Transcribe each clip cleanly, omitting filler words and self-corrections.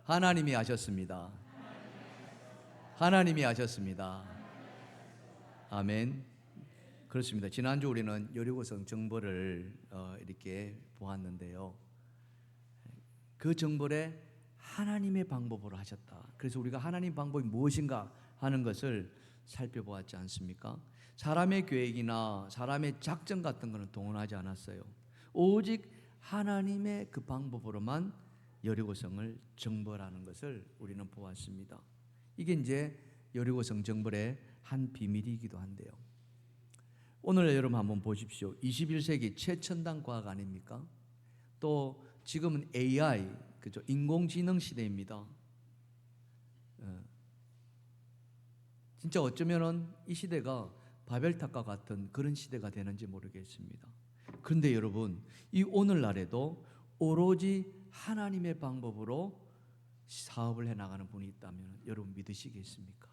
하나님이 하셨습니다. 하나님이 하셨습니다. 아멘. 그렇습니다. 지난주 우리는 여리고성 정벌을 이렇게 보았는데요. 그 정벌에 하나님의 방법으로 하셨다. 그래서 우리가 하나님 방법이 무엇인가 하는 것을 살펴보았지 않습니까? 사람의 계획이나 사람의 작전 같은 것은 동원하지 않았어요. 오직 하나님의 그 방법으로만 여리고성을 정벌하는 것을 우리는 보았습니다. 이게 이제 여리고성 정벌의 한 비밀이기도 한데요. 오늘 여러분 한번 보십시오. 21세기 최첨단 과학 아닙니까? 또 지금은 AI, 그죠? 인공지능 시대입니다. 진짜 어쩌면은 이 시대가 바벨탑과 같은 그런 시대가 되는지 모르겠습니다. 그런데 여러분, 이 오늘날에도 오로지 하나님의 방법으로 사업을 해나가는 분이 있다면 여러분 믿으시겠습니까?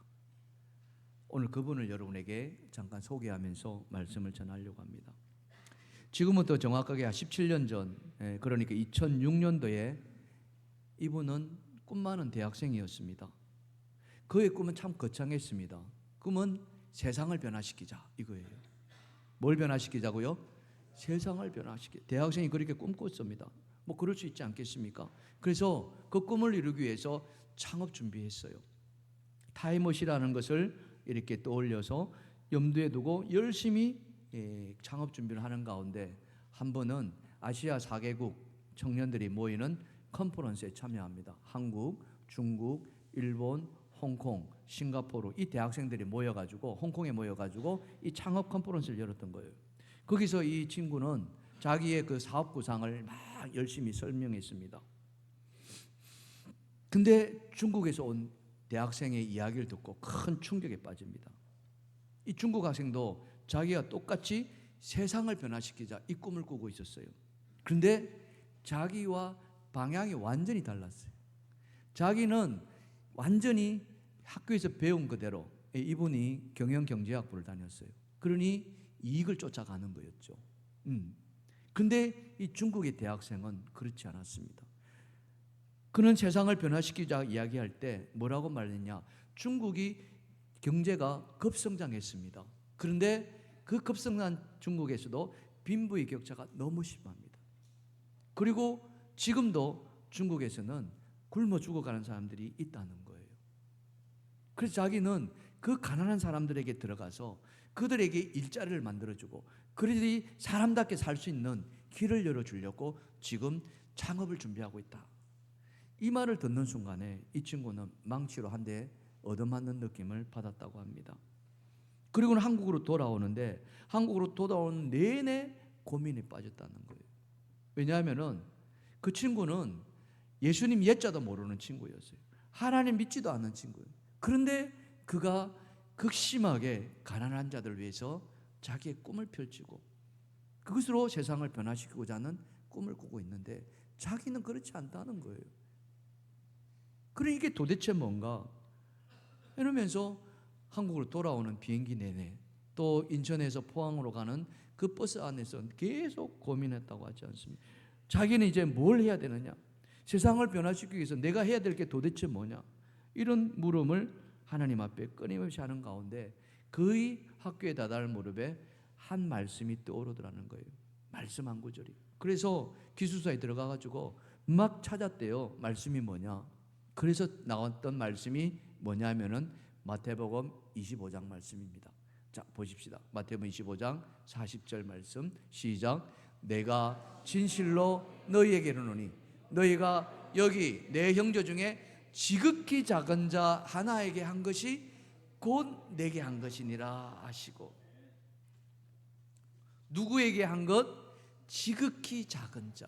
오늘 그분을 여러분에게 잠깐 소개하면서 말씀을 전하려고 합니다. 지금부터 정확하게 17년 전, 그러니까 2006년도에 이분은 꿈 많은 대학생이었습니다. 그의 꿈은 참 거창했습니다. 꿈은 세상을 변화시키자 이거예요. 뭘 변화시키자고요? 세상을 변화시키자. 대학생이 그렇게 꿈꿨습니다. 뭐 그럴 수 있지 않겠습니까? 그래서 그 꿈을 이루기 위해서 창업 준비했어요. 타임머신이라는 것을 이렇게 떠올려서 염두에 두고 열심히 창업 준비를 하는 가운데 한 번은 아시아 4개국 청년들이 모이는 컨퍼런스에 참여합니다. 한국, 중국, 일본, 홍콩, 싱가포르 이 대학생들이 모여가지고 홍콩에 모여가지고 이 창업 컨퍼런스를 열었던 거예요. 거기서 이 친구는 자기의 그 사업 구상을 막 열심히 설명했습니다. 근데 중국에서 온 대학생의 이야기를 듣고 큰 충격에 빠집니다. 이 중국 학생도 자기가 똑같이 세상을 변화시키자 이 꿈을 꾸고 있었어요. 그런데 자기와 방향이 완전히 달랐어요. 자기는 완전히 학교에서 배운 그대로 이분이 경영경제학부를 다녔어요. 그러니 이익을 쫓아가는 거였죠. 근데 이 중국의 대학생은 그렇지 않았습니다. 그는 세상을 변화시키자 이야기할 때 뭐라고 말했냐? 중국이 경제가 급성장했습니다. 그런데 그 급성장 중국에서도 빈부의 격차가 너무 심합니다. 그리고 지금도 중국에서는 굶어 죽어가는 사람들이 있다는 거예요. 그래서 자기는 그 가난한 사람들에게 들어가서 그들에게 일자리를 만들어주고 그들이 사람답게 살 수 있는 길을 열어주려고 지금 창업을 준비하고 있다. 이 말을 듣는 순간에 이 친구는 망치로 한 대 얻어맞는 느낌을 받았다고 합니다. 그리고는 한국으로 돌아오는데 한국으로 돌아오는 내내 고민에 빠졌다는 거예요. 왜냐하면은 그 친구는 예수님 예자도 모르는 친구였어요. 하나님 믿지도 않는 친구예요. 그런데 그가 극심하게 가난한 자들을 위해서 자기의 꿈을 펼치고 그것으로 세상을 변화시키고자 하는 꿈을 꾸고 있는데 자기는 그렇지 않다는 거예요. 그러니까 이게 도대체 뭔가? 이러면서 한국으로 돌아오는 비행기 내내 또 인천에서 포항으로 가는 그 버스 안에서 계속 고민했다고 하지 않습니까? 자기는 이제 뭘 해야 되느냐? 세상을 변화시키기 위해서 내가 해야 될 게 도대체 뭐냐? 이런 물음을 하나님 앞에 끊임없이 하는 가운데 그의 학교에 다다를 무렵에 한 말씀이 떠오르더라는 거예요. 말씀 한 구절이. 그래서 기숙사에 들어가가지고 막 찾았대요. 말씀이 뭐냐? 그래서 나왔던 말씀이 뭐냐면은 마태복음 25장 말씀입니다. 자, 보십시다. 마태복음 25장 40절 말씀 시작. 내가 진실로 너희에게 이르노니 너희가 여기 내 형제 중에 지극히 작은 자 하나에게 한 것이 곧 내게 한 것이니라 하시고 누구에게 한 것? 지극히 작은 자.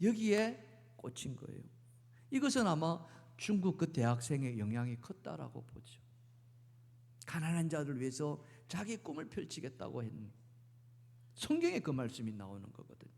여기에 꽂힌 거예요. 이것은 아마 중국 그 대학생의 영향이 컸다라고 보죠. 가난한 자를 위해서 자기 꿈을 펼치겠다고 했는 성경에 그 말씀이 나오는 거거든요.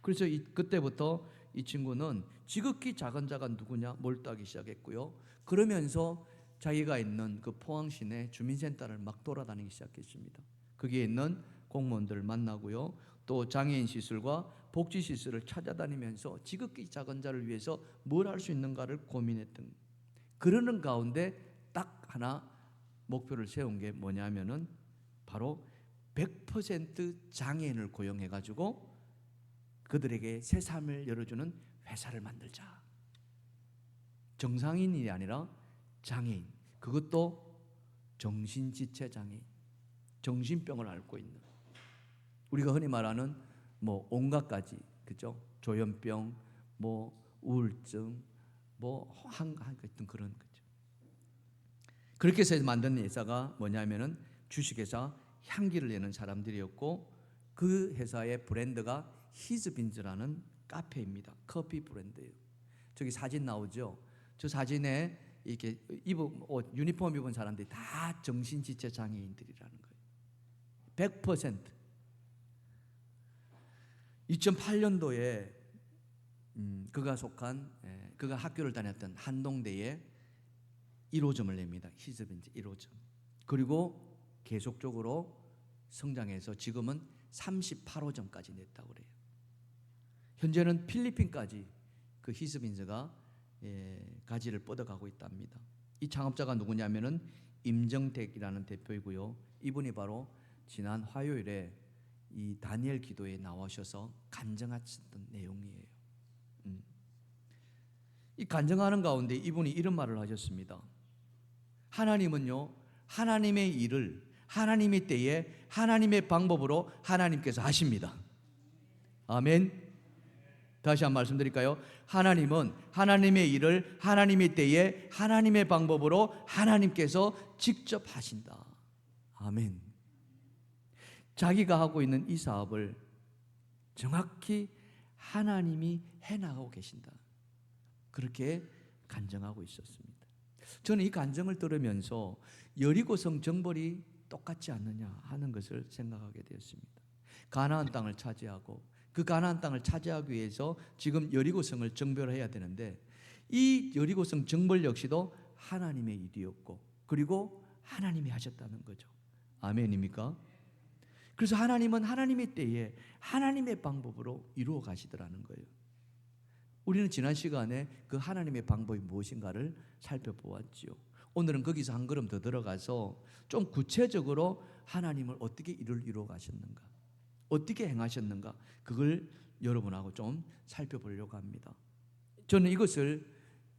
그래서 그때부터 이 친구는 지극히 작은 자가 누구냐 몰두하기 시작했고요. 그러면서 자기가 있는 그 포항 시내 주민센터를 막 돌아다니기 시작했습니다. 거기에 있는 공무원들을 만나고요. 또 장애인 시설과 복지시설을 찾아다니면서 지극히 작은 자를 위해서 뭘 할 수 있는가를 고민했던, 그러는 가운데 딱 하나 목표를 세운 게 뭐냐면은 바로 100% 장애인을 고용해가지고 그들에게 새 삶을 열어주는 회사를 만들자. 정상인이 아니라 장애인, 그것도 정신지체 장애인, 정신병을 앓고 있는, 우리가 흔히 말하는 뭐 온갖 가지, 그죠? 조현병, 뭐 우울증, 뭐 하여튼 그런 거죠. 그렇게 해서 만든 회사가 뭐냐면은 주식회사 향기를 내는 사람들이었고, 그 회사의 브랜드가 히즈빈즈라는 카페입니다. 커피 브랜드예요. 저기 사진 나오죠? 저 사진에 이렇게 유니폼 입은 사람들이 다 정신지체 장애인들이라는 거예요. 100%. 2008년도에 그가 학교를 다녔던 한동대에 1호점을 냅니다. 히즈빈즈 1호점. 그리고 계속적으로 성장해서 지금은 38호점까지 냈다고 그래요. 현재는 필리핀까지 그 히즈빈즈가 가지를 뻗어가고 있답니다. 이 창업자가 누구냐면은 임정택이라는 대표이고요. 이분이 바로 지난 화요일에 이 다니엘 기도에 나오셔서 간증하셨던 내용이에요. 이 간증하는 가운데 이분이 이런 말을 하셨습니다. 하나님은요, 하나님의 일을 하나님의 때에 하나님의 방법으로 하나님께서 하십니다. 아멘. 다시 한 번 말씀드릴까요? 하나님은 하나님의 일을 하나님의 때에 하나님의 방법으로 하나님께서 직접 하신다. 아멘. 자기가 하고 있는 이 사업을 정확히 하나님이 해나가고 계신다. 그렇게 간증하고 있었습니다. 저는 이 간증을 들으면서 여리고성 정벌이 똑같지 않느냐 하는 것을 생각하게 되었습니다. 가나안 땅을 차지하고 그 가나안 땅을 차지하기 위해서 지금 여리고성을 정벌해야 되는데, 이 여리고성 정벌 역시도 하나님의 일이었고, 그리고 하나님이 하셨다는 거죠. 아멘입니까? 그래서 하나님은 하나님의 때에 하나님의 방법으로 이루어 가시더라는 거예요. 우리는 지난 시간에 그 하나님의 방법이 무엇인가를 살펴보았지요. 오늘은 거기서 한 걸음 더 들어가서 좀 구체적으로 하나님을 어떻게 일을 이루어 가셨는가, 어떻게 행하셨는가, 그걸 여러분하고 좀 살펴보려고 합니다. 저는 이것을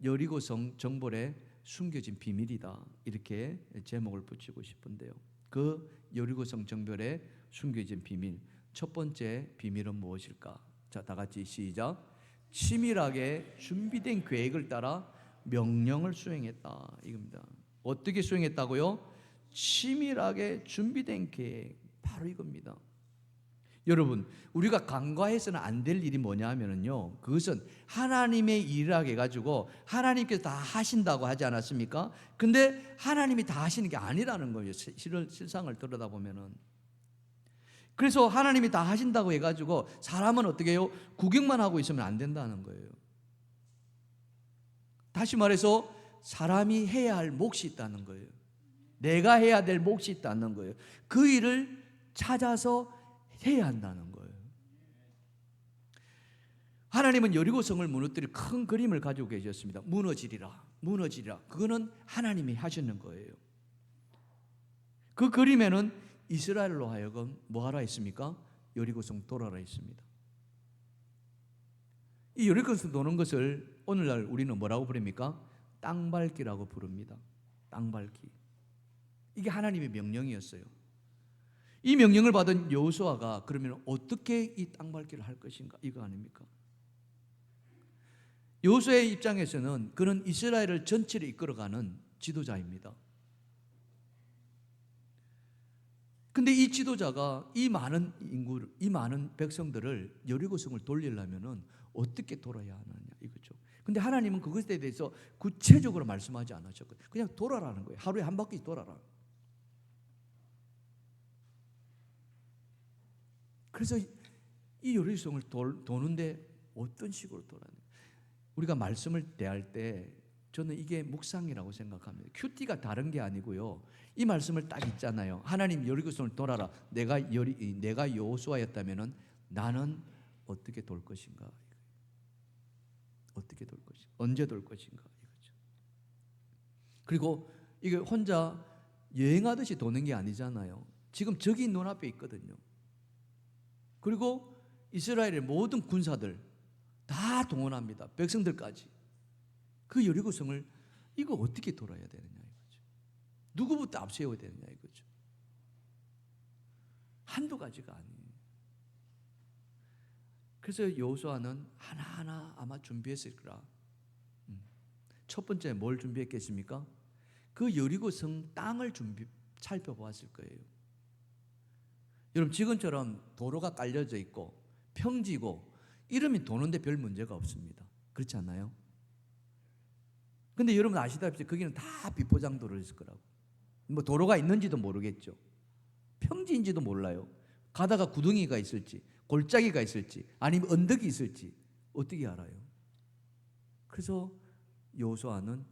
여리고성 정벌의 숨겨진 비밀이다, 이렇게 제목을 붙이고 싶은데요. 그 여리고성 정벌의 숨겨진 비밀, 첫 번째 비밀은 무엇일까? 자, 다 같이 시작. 치밀하게 준비된 계획을 따라 명령을 수행했다, 이겁니다. 어떻게 수행했다고요? 치밀하게 준비된 계획, 바로 이겁니다. 여러분, 우리가 간과해서는 안 될 일이 뭐냐 하면요, 그것은 하나님의 일이라고 해가지고 하나님께서 다 하신다고 하지 않았습니까? 근데 하나님이 다 하시는 게 아니라는 거예요. 실상을 들여다보면은. 그래서 하나님이 다 하신다고 해가지고 사람은 어떻게 해요? 구경만 하고 있으면 안 된다는 거예요. 다시 말해서 사람이 해야 할 몫이 있다는 거예요. 내가 해야 될 몫이 있다는 거예요. 그 일을 찾아서 해야 한다는 거예요. 하나님은 여리고성을 무너뜨릴 큰 그림을 가지고 계셨습니다. 무너지리라, 무너지리라. 그거는 하나님이 하시는 거예요. 그 그림에는 이스라엘로 하여금 뭐하라 했습니까? 여리고성 돌아라 했습니다. 이 여리고성 도는 것을 오늘날 우리는 뭐라고 부릅니까? 땅밟기라고 부릅니다. 땅밟기. 이게 하나님의 명령이었어요. 이 명령을 받은 여호수아가 그러면 어떻게 이 땅밟기를 할 것인가, 이거 아닙니까? 여호수아의 입장에서는 그는 이스라엘을 전체를 이끌어가는 지도자입니다. 근데 이 지도자가 이 많은 인구를, 이 많은 백성들을 여리고성을 돌리려면은 어떻게 돌아야 하느냐, 이거죠. 근데 하나님은 그것에 대해서 구체적으로 말씀하지 않으셨거든요. 그냥 돌아라는 거예요. 하루에 한 바퀴 돌아라. 그래서 이 여리고성을 도는데 어떤 식으로 돌아야 돼요? 우리가 말씀을 대할 때 저는 이게 묵상이라고 생각합니다. 큐티가 다른 게 아니고요. 이 말씀을 딱 있잖아요. 하나님 여리고성을 돌아라. 내가 여호수아였다면은 나는 어떻게 돌 것인가? 어떻게 돌 것인가? 언제 돌 것인가? 이거죠. 그리고 이게 혼자 여행하듯이 도는 게 아니잖아요. 지금 적이 눈앞에 있거든요. 그리고 이스라엘의 모든 군사들 다 동원합니다. 백성들까지. 그 여리고성을 이거 어떻게 돌아야 되느냐 이거죠. 누구부터 앞세워야 되느냐 이거죠. 한두 가지가 아니에요. 그래서 여호수아는 하나하나 아마 준비했을 거라. 첫 번째 뭘 준비했겠습니까? 그 여리고성 땅을 살펴보았을 거예요. 여러분 지금처럼 도로가 깔려져 있고 평지고 이러면 도는데 별 문제가 없습니다. 그렇지 않나요? 근데 여러분 아시다시피 거기는 다 비포장도로를 있을 거라고. 뭐 도로가 있는지도 모르겠죠. 평지인지도 몰라요. 가다가 구덩이가 있을지 골짜기가 있을지 아니면 언덕이 있을지 어떻게 알아요? 그래서 여호수아는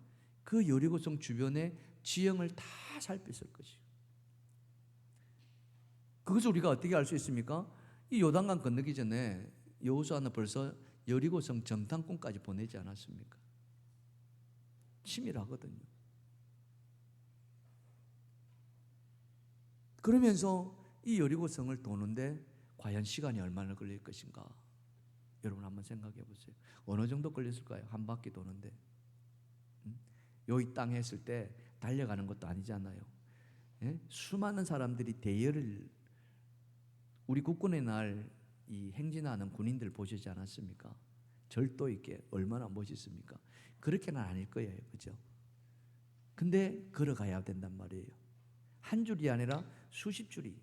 그 여리고성 주변의 지형을 다 살폈을 것이에요. 그것을 우리가 어떻게 알 수 있습니까? 이 요단강 건너기 전에 여호수아는 벌써 여리고성 정탐꾼까지 보내지 않았습니까? 치밀하거든요. 그러면서 이 여리고성을 도는데 과연 시간이 얼마나 걸릴 것인가? 여러분 한번 생각해 보세요. 어느 정도 걸렸을까요? 한 바퀴 도는데. 여기 땅 했을 때 달려가는 것도 아니잖아요. 예? 수많은 사람들이 대열을 우리 국군의 날 이 행진하는 군인들 보시지 않았습니까? 절도 있게 얼마나 멋있습니까? 그렇게는 아닐 거예요. 그죠? 근데 걸어가야 된단 말이에요. 한 줄이 아니라 수십 줄이.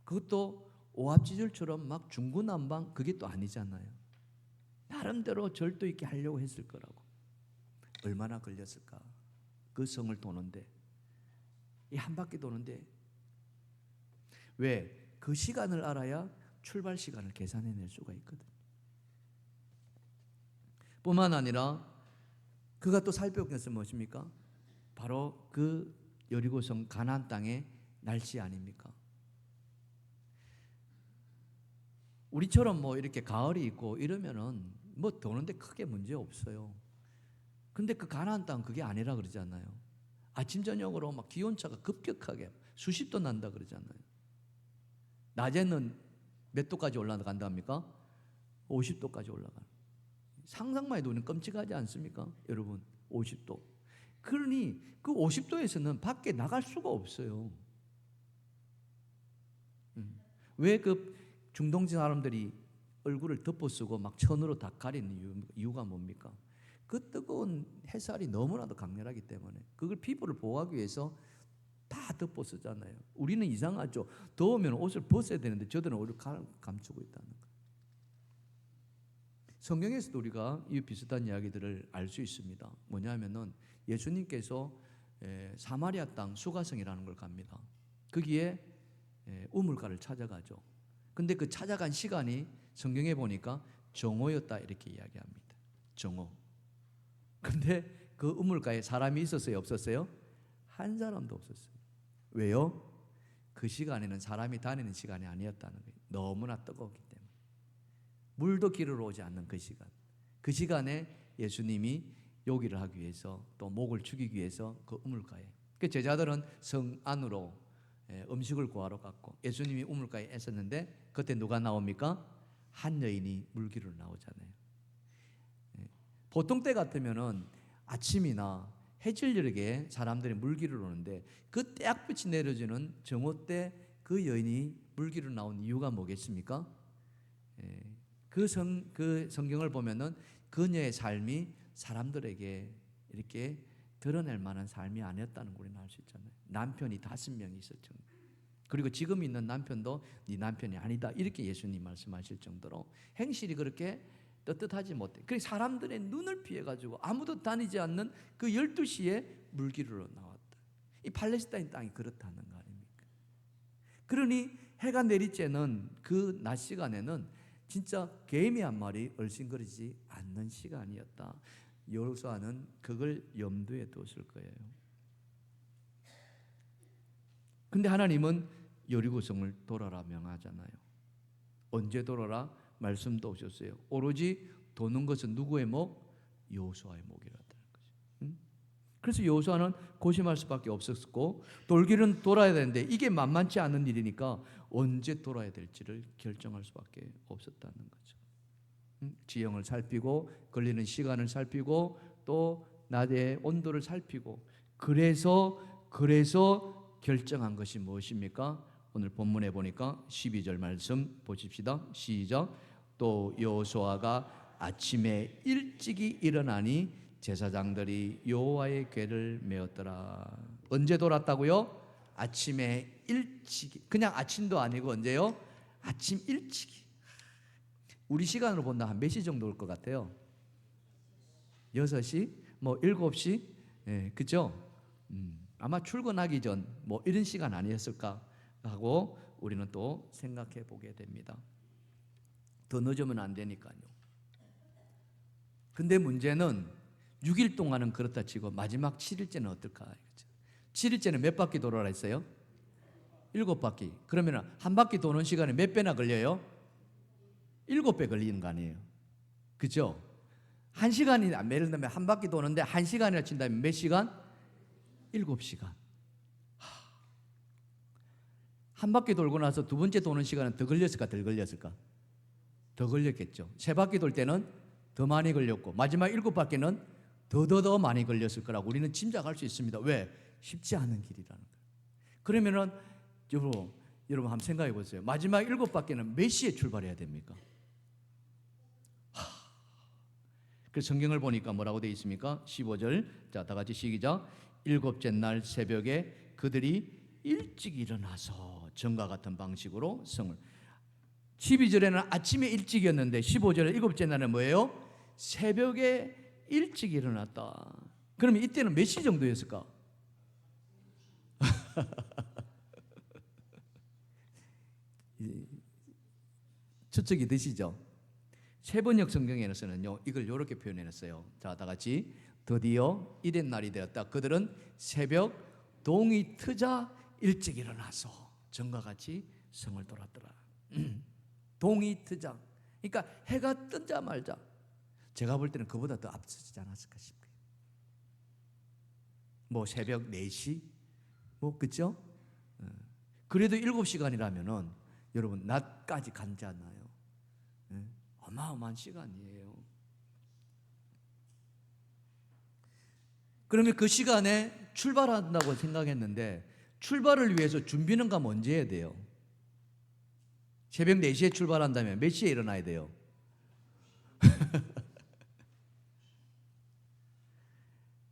그것도 오합지졸처럼 막 중구난방 그게 또 아니잖아요. 나름대로 절도 있게 하려고 했을 거라고. 얼마나 걸렸을까? 그 성을 도는데 이 한 바퀴 도는데 왜? 그 시간을 알아야 출발 시간을 계산해낼 수가 있거든. 뿐만 아니라 그가 또 살펴본 것은 무엇입니까? 바로 그 여리고성 가나안 땅의 날씨 아닙니까? 우리처럼 뭐 이렇게 가을이 있고 이러면은 뭐 도는데 크게 문제 없어요. 근데 그 가나안 땅 그게 아니라 그러잖아요. 아침 저녁으로 막 기온차가 급격하게 수십 도 난다 그러잖아요. 낮에는 몇 도까지 올라간답니까? 50도까지 올라가는. 상상만 해도 우리는 끔찍하지 않습니까? 여러분 50도. 그러니 그 50도에서는 밖에 나갈 수가 없어요. 왜 그 중동지 사람들이 얼굴을 덮어쓰고 막 천으로 다 가리는 이유가 뭡니까? 그 뜨거운 햇살이 너무나도 강렬하기 때문에 그걸 피부를 보호하기 위해서 다 덮어쓰잖아요. 우리는 이상하죠. 더우면 옷을 벗어야 되는데 저들은 오히려 감추고 있다는 거예요. 성경에서도 우리가 이 비슷한 이야기들을 알 수 있습니다. 뭐냐면은 예수님께서 사마리아 땅 수가성이라는 걸 갑니다. 거기에 우물가를 찾아가죠. 근데 그 찾아간 시간이 성경에 보니까 정오였다 이렇게 이야기합니다. 정오. 근데 그 우물가에 사람이 있었어요? 없었어요? 한 사람도 없었어요. 왜요? 그 시간에는 사람이 다니는 시간이 아니었다는 거예요. 너무나 뜨거웠기 때문에. 물도 기르러 오지 않는 그 시간. 그 시간에 예수님이 요기를 하기 위해서 또 목을 죽이기 위해서 그 우물가에. 그 제자들은 성 안으로 음식을 구하러 갔고 예수님이 우물가에 있었는데 그때 누가 나옵니까? 한 여인이 물 기르러 나오잖아요. 보통 때 같으면은 아침이나 해질녘에 사람들이 물 기르러 오는데 그 떼약빛이 내려지는 정오 때 그 여인이 물 기르러 나온 이유가 뭐겠습니까? 그 성경을 보면은 그녀의 삶이 사람들에게 이렇게 드러낼 만한 삶이 아니었다는 걸 우리는 알 수 있잖아요. 남편이 5명이 있었죠. 그리고 지금 있는 남편도 네 남편이 아니다 이렇게 예수님 말씀하실 정도로 행실이 그렇게 떳떳하지 못해. 그래서 사람들의 눈을 피해가지고 아무도 다니지 않는 그 12시에 물 기르러 나왔다. 이 팔레스타인 땅이 그렇다는 거 아닙니까? 그러니 해가 내리쬐는 그 낮 시간에는 진짜 개미 한 마리 얼씬거리지 않는 시간이었다. 여호수아는 그걸 염두에 뒀을 거예요. 근데 하나님은 여리고성을 돌아라 명하잖아요. 언제 돌아라? 말씀도 없었어요. 오로지 도는 것은 누구의 목? 여호수아의 목이라는 거죠. 그래서 여호수아는 고심할 수밖에 없었고, 돌기는 돌아야 되는데 이게 만만치 않은 일이니까 언제 돌아야 될지를 결정할 수밖에 없었다는 거죠. 지형을 살피고 걸리는 시간을 살피고 또 낮의 온도를 살피고 그래서 결정한 것이 무엇입니까? 오늘 본문에 보니까 12절 말씀 보십시다. 시작. 또 여호수아가 아침에 일찍이 일어나니 제사장들이 여호와의 궤를 메었더라. 언제 돌았다고요? 아침에 일찍이. 그냥 아침도 아니고 언제요? 아침 일찍이. 우리 시간으로 본다 한 몇 시 정도 올 것 같아요? 6시? 뭐 7시? 예, 그죠? 아마 출근하기 전 뭐 이런 시간 아니었을까 하고 우리는 또 생각해 보게 됩니다. 더 늦으면 안 되니까요. 근데 문제는 6일 동안은 그렇다 치고 마지막 7일째는 어떨까? 7일째는 몇 바퀴 돌아라 했어요? 7바퀴. 그러면 한 바퀴 도는 시간에 몇 배나 걸려요? 7배 걸리는 거 아니에요? 그죠? 1시간이, 예를 들면 한 바퀴 도는데 1시간이라 친다면 몇 시간? 7시간. 한 바퀴 돌고 나서 두 번째 도는 시간은 더 걸렸을까? 덜 걸렸을까? 더 걸렸겠죠. 세 바퀴 돌 때는 더 많이 걸렸고 마지막 7바퀴는 더 많이 걸렸을 거라고 우리는 짐작할 수 있습니다. 왜? 쉽지 않은 길이라는 거예요. 그러면은 여러분 한번 생각해 보세요. 마지막 7바퀴는 몇 시에 출발해야 됩니까? 그 성경을 보니까 뭐라고 되어 있습니까? 15절. 자, 다 같이 시작. 일곱째 날 새벽에 그들이 일찍 일어나서 전과 같은 방식으로 성을. 12절에는 아침에 일찍이었는데 15절에 일곱째 날은 뭐예요? 새벽에 일찍 일어났다. 그러면 이때는 몇 시 정도였을까? 추측이 되시죠? 세번역 성경에서는요 이걸 이렇게 표현해놨어요. 자, 다 같이. 드디어 이른 날이 되었다. 그들은 새벽 동이 트자 일찍 일어나서 전과 같이 성을 돌았더라. 동이 트자. 그러니까 해가 뜨자마자. 제가 볼 때는 그보다 더 앞서지 않았을까 싶어요. 뭐 새벽 4시? 뭐 그죠? 그래도 7시간이라면은 여러분 낮까지 간지 않나요? 어마어마한 시간이에요. 그러면 그 시간에 출발한다고 생각했는데 출발을 위해서 준비는 가면 언제 해야 돼요? 새벽 4시에 출발한다면 몇 시에 일어나야 돼요?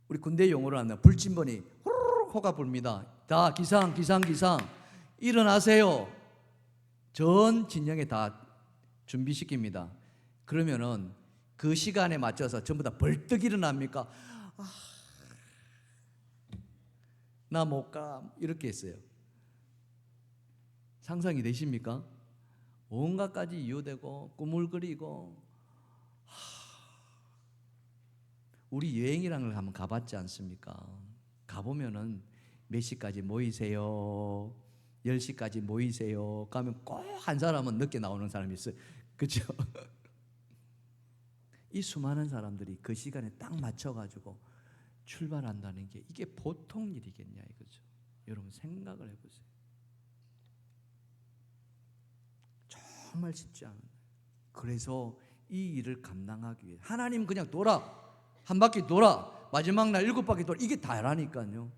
우리 군대 용어로 하면 불침번이 호로록 호가 불니다. 다 기상 일어나세요. 전 진영에 다 준비시킵니다. 그러면은 그 시간에 맞춰서 전부 다 벌떡 일어납니까? 나 못 가. 이렇게 했어요. 상상이 되십니까? 온갖 가지 이유되고 꿈을 그리고. 우리 여행이라는 걸 한번 가봤지 않습니까? 가보면은 몇 시까지 모이세요? 10시까지 모이세요? 가면 꼭 한 사람은 늦게 나오는 사람이 있어요. 그렇죠? 이 수많은 사람들이 그 시간에 딱 맞춰가지고 출발한다는 게 이게 보통 일이겠냐 이거죠. 여러분 생각을 해보세요. 정말 쉽지 않아요. 그래서 이 일을 감당하기 위해 하나님 그냥 한 바퀴 돌아 마지막 날 7바퀴 돌아 이게 다라니까요.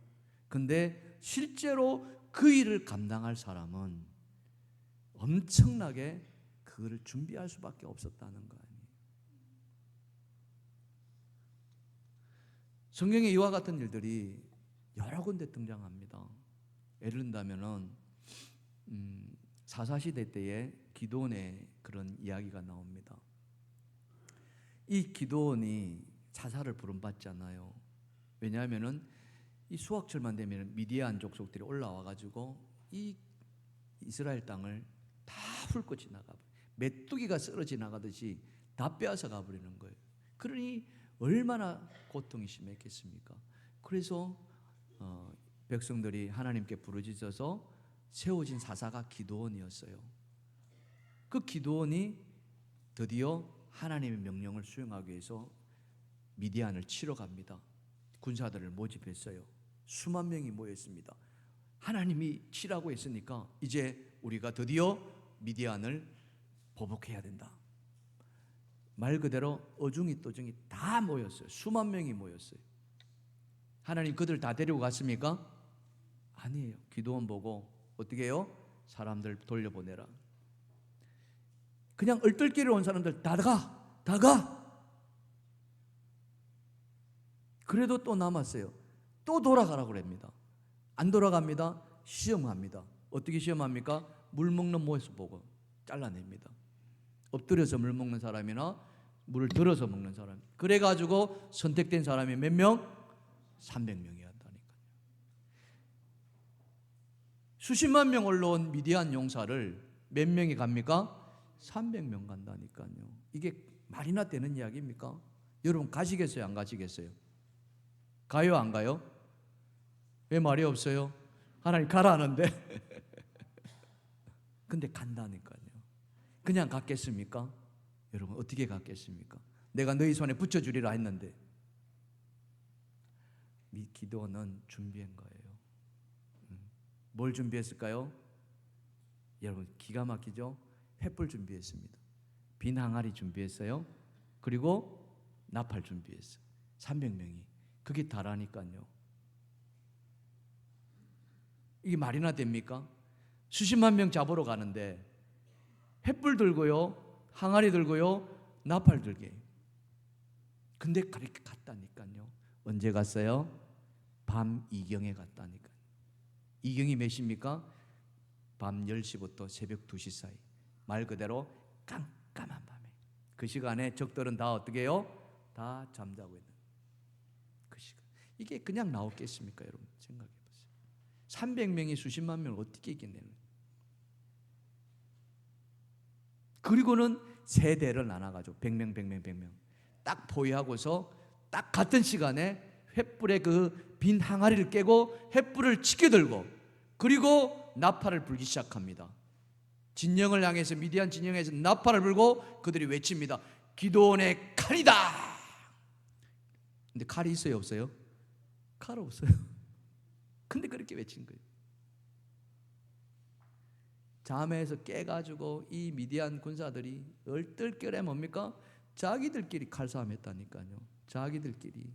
근데 실제로 그 일을 감당할 사람은 엄청나게 그거를 준비할 수밖에 없었다는 거 아니에요. 성경에 이와 같은 일들이 여러 군데 등장합니다. 예를 든다면은 사사시대 때의 기드온의 그런 이야기가 나옵니다. 이 기드온이 사사를 부름받잖아요. 왜냐하면은 이 수확철만 되면 미디안 족속들이 올라와 가지고 이 이스라엘 땅을 다 훑고 지나가 메뚜기가 썰어 지나가듯이 다 빼앗아 가버리는 거예요. 그러니 얼마나 고통이 심했겠습니까? 그래서 백성들이 하나님께 부르짖어서 세워진 사사가 기드온이었어요. 그 기드온이 드디어 하나님의 명령을 수행하기 위해서 미디안을 치러 갑니다. 군사들을 모집했어요. 수만 명이 모였습니다. 하나님이 치라고 했으니까 이제 우리가 드디어 미디안을 보복해야 된다. 말 그대로 어중이 떠중이 다 모였어요. 수만 명이 모였어요. 하나님 그들 다 데리고 갔습니까? 아니에요. 기드온 보고 어떻게 해요? 사람들 돌려보내라. 그냥 얼떨결에 온 사람들 다 가. 그래도 또 남았어요. 또 돌아가라고 합니다. 안 돌아갑니다. 시험합니다. 어떻게 시험합니까? 물 먹는 모습 보고 잘라냅니다. 엎드려서 물 먹는 사람이나 물을 들어서 먹는 사람. 그래가지고 선택된 사람이 몇 명? 300명이었다니까요. 수십만 명 올라온 미디안 용사를 몇 명이 갑니까? 300명 간다니까요. 이게 말이나 되는 이야기입니까? 여러분 가시겠어요? 안 가시겠어요? 가요? 안 가요? 왜 말이 없어요? 하나님 가라 하는데 근데 간다니까요. 그냥 갔겠습니까? 여러분 어떻게 갔겠습니까? 내가 너희 손에 붙여주리라 했는데. 기드온은 준비한 거예요. 뭘 준비했을까요? 여러분 기가 막히죠? 횃불 준비했습니다. 빈 항아리 준비했어요. 그리고 나팔 준비했어요. 300명이. 그게 다라니까요. 이게 말이나 됩니까? 수십만 명 잡으러 가는데 횃불 들고요, 항아리 들고요, 나팔 들게. 근데 그렇게 갔다니까요. 언제 갔어요? 밤 이경에 갔다니까요. 이경이 몇 시입니까? 밤 10시부터 새벽 2시 사이. 말 그대로 깜깜한 밤에. 그 시간에 적들은 다 어떻게 해요? 다 잠자고 있는 그 시간. 이게 그냥 나오겠습니까? 여러분 생각해 보세요. 300명이 수십만 명을 어떻게 이겨내는. 그리고는 세대를 나눠가지고 100명 딱 포위하고서 딱 같은 시간에 횃불에 그 빈 항아리를 깨고 횃불을 치켜들고 그리고 나팔을 불기 시작합니다. 진영을 향해서 미디안 진영에서 나팔을 불고 그들이 외칩니다. 기드온의 칼이다. 근데 칼이 있어요 없어요? 칼 없어요. 근데 그렇게 외친 거예요. 잠에서 깨가지고 이 미디안 군사들이 얼떨결에 뭡니까? 자기들끼리 칼싸움했다니까요. 자기들끼리.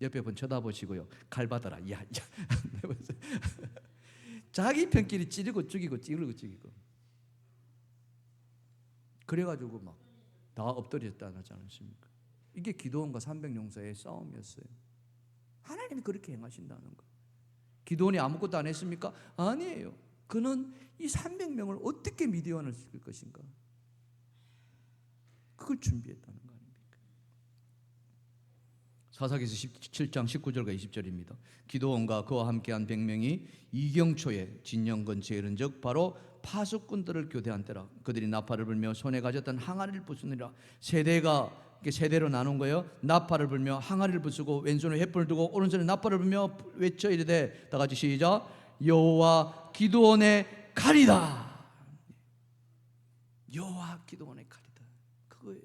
옆에 분 쳐다보시고요. 칼 받아라. 야. 자기 편끼리 찌르고 죽이고. 그래가지고 막 다 엎드렸다는 하지 않습니까? 이게 기드온과 300용사의 싸움이었어요. 하나님이 그렇게 행하신다는 거예요. 기드온이 아무것도 안 했습니까? 아니에요. 그는 이 300명을 어떻게 미디안을 시킬 것인가? 그걸 준비했다는 거 아닙니까? 사사기서 17장 19절과 20절입니다. 기드온과 그와 함께한 100명이 이경초에 진영 근처에 이른즉 바로 파수꾼들을 교대한 때라. 그들이 나팔을 불며 손에 가졌던 항아리를 부수니라. 세대로 나눈 거예요. 나팔을 불며 항아리를 부수고 왼손에 횃불을 두고 오른손에 나팔을 불며 외쳐 이르되 다 같이 시작. 여호와 기드온의 칼이다. 여호와 기드온의 칼이다. 그거예요.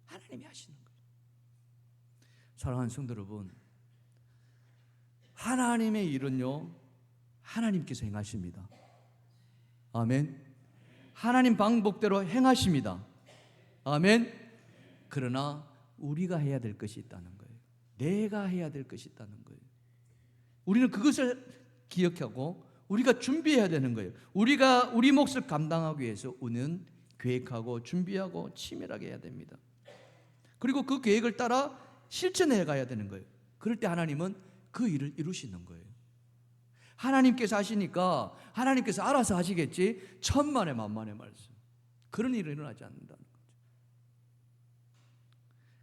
하나님이 하시는 거예요. 사랑하는 성도 여러분, 하나님의 일은요 하나님께서 행하십니다. 아멘. 하나님 방법대로 행하십니다. 아멘. 그러나 우리가 해야 될 것이 있다는 거예요. 내가 해야 될 것이 있다는 거예요. 우리는 그것을 기억하고 우리가 준비해야 되는 거예요. 우리가 우리 몫을 감당하기 위해서 우리는 계획하고 준비하고 치밀하게 해야 됩니다. 그리고 그 계획을 따라 실천해 가야 되는 거예요. 그럴 때 하나님은 그 일을 이루시는 거예요. 하나님께서 하시니까 하나님께서 알아서 하시겠지. 천만의 만만의 말씀. 그런 일은 일어나지 않는다는 거죠.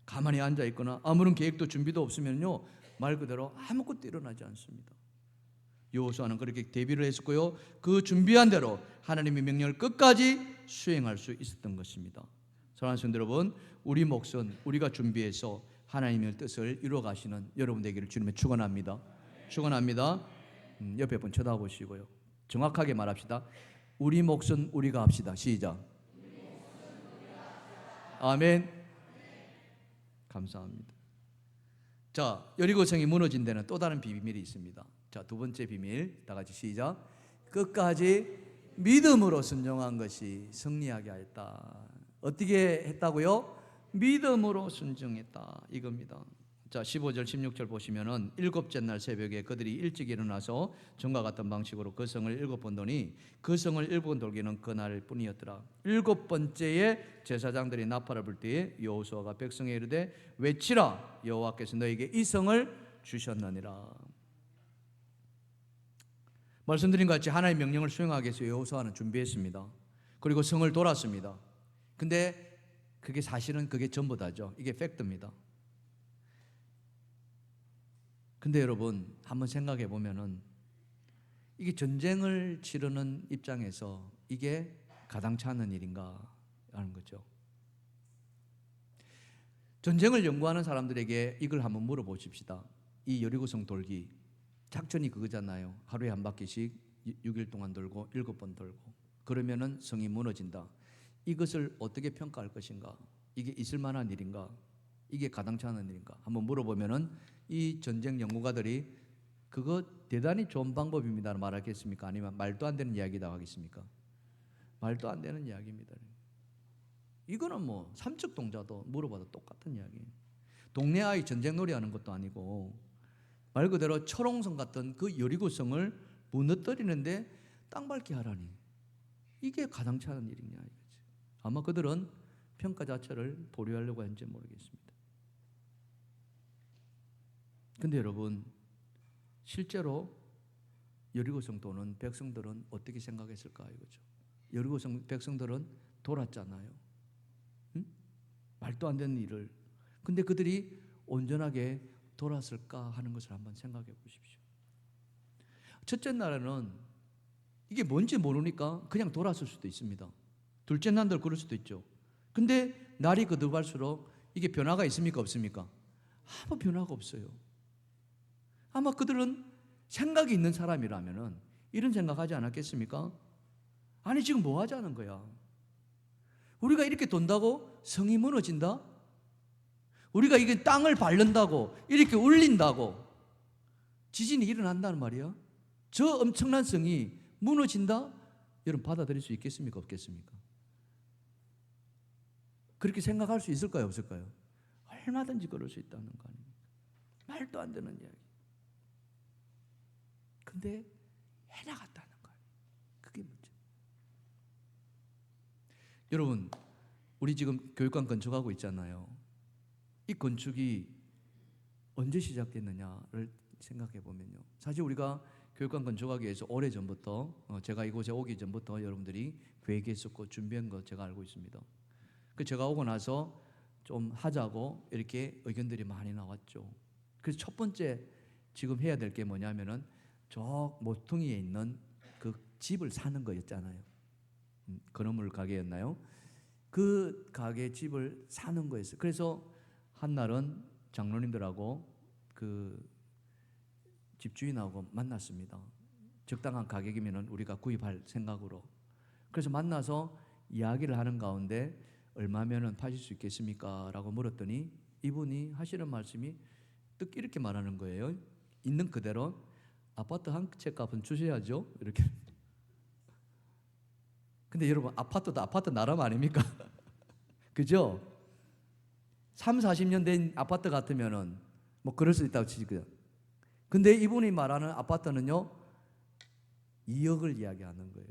가만히 앉아 있거나 아무런 계획도 준비도 없으면요 말 그대로 아무것도 일어나지 않습니다. 여호수아는 그렇게 대비를 했었고요. 그 준비한 대로 하나님의 명령을 끝까지 수행할 수 있었던 것입니다. 사랑하는 성도 여러분, 우리 몫은 우리가 준비해서 하나님의 뜻을 이루어 가시는 여러분 되기를 주님의 축원합니다. 축원합니다. 옆에 분 쳐다보시고요. 정확하게 말합시다. 우리 몫은 우리가 합시다. 시작. 아멘. 감사합니다. 자, 여리고성이 무너진 데는 또 다른 비밀이 있습니다. 자, 두 번째 비밀, 다 같이 시작. 끝까지 믿음으로 순종한 것이 승리하게 하였다. 어떻게 했다고요? 믿음으로 순종했다. 이겁니다. 자, 15절 16절 보시면은 일곱째 날 새벽에 그들이 일찍 일어나서 전과 같은 방식으로 그 성을 7번 도니 그 성을 7번 돌기는 그날 뿐이었더라. 7번째에 제사장들이 나팔을 불 때에 여호수아가 백성에 이르되 외치라, 여호와께서 너에게 이 성을 주셨느니라. 말씀드린 것 같이 하나님의 명령을 수행하기 위해서 여호수아는 준비했습니다. 그리고 성을 돌았습니다. 근데 그게 사실은 그게 전부다죠. 이게 팩트입니다. 근데 여러분 한번 생각해 보면은 이게 전쟁을 치르는 입장에서 이게 가당치 않은 일인가 하는 거죠. 전쟁을 연구하는 사람들에게 이걸 한번 물어보십시다. 이 여리고성 돌기 작전이 그거잖아요. 하루에 한 바퀴씩 6일 동안 돌고 7번 돌고 그러면은 성이 무너진다. 이것을 어떻게 평가할 것인가? 이게 있을 만한 일인가? 이게 가당치 않은 일인가? 한번 물어보면은 이 전쟁 연구가들이 그거 대단히 좋은 방법입니다라고 말하겠습니까? 아니면 말도 안 되는 이야기다 하겠습니까? 말도 안 되는 이야기입니다. 이거는 뭐 삼척 동자도 물어봐도 똑같은 이야기예요. 동네 아이 전쟁놀이 하는 것도 아니고 말 그대로 철옹성 같은 그 여리고성을 무너뜨리는데 땅밟기 하라니 이게 가당치 않은 일이냐 이거지. 아마 그들은 평가 자체를 보류하려고 했는지 모르겠습니다. 근데 여러분 실제로 여리고성 도는 백성들은 어떻게 생각했을까 이거죠. 여리고성 백성들은 돌았잖아요. 응? 말도 안 되는 일을. 근데 그들이 온전하게 돌았을까 하는 것을 한번 생각해 보십시오. 첫째 날에는 이게 뭔지 모르니까 그냥 돌았을 수도 있습니다. 둘째 날도 그럴 수도 있죠. 근데 날이 거듭할수록 이게 변화가 있습니까 없습니까? 아무 변화가 없어요. 아마 그들은 생각이 있는 사람이라면은 이런 생각하지 않았겠습니까? 아니 지금 뭐 하자는 거야? 우리가 이렇게 돈다고 성이 무너진다? 우리가 이게 땅을 밟는다고 이렇게 울린다고 지진이 일어난다는 말이야? 저 엄청난 성이 무너진다? 여러분 받아들일 수 있겠습니까 없겠습니까? 그렇게 생각할 수 있을까요 없을까요? 얼마든지 그럴 수 있다는 거 아닙니까? 말도 안 되는 이야기. 근데 해나갔다는 거예요. 그게 문제. 여러분 우리 지금 교육관 건축하고 있잖아요. 이 건축이 언제 시작됐느냐를 생각해 보면요. 사실 우리가 교육관 건축하기 위해서 오래전부터 제가 이곳에 오기 전부터 여러분들이 계획했었고 준비한 거 제가 알고 있습니다. 그 제가 오고 나서 좀 하자고 이렇게 의견들이 많이 나왔죠. 그래서 첫 번째 지금 해야 될 게 뭐냐면은 저 모퉁이에 있는 그 집을 사는 거였잖아요. 건어물 가게였나요? 그 가게 집을 사는 거였어요. 그래서 한 날은 장로님들하고 그 집주인하고 만났습니다. 적당한 가격이면 우리가 구입할 생각으로. 그래서 만나서 이야기를 하는 가운데 얼마면은 파실 수 있겠습니까? 라고 물었더니 이분이 하시는 말씀이 딱 이렇게 말하는 거예요. 있는 그대로 아파트 한 채 값은 주셔야죠. 이렇게. 근데 여러분 아파트도 아파트 나름 아닙니까? 그죠? 3, 40년 된 아파트 같으면은 뭐 그럴 수 있다고 치고요. 근데 이분이 말하는 아파트는요 2억을 이야기하는 거예요.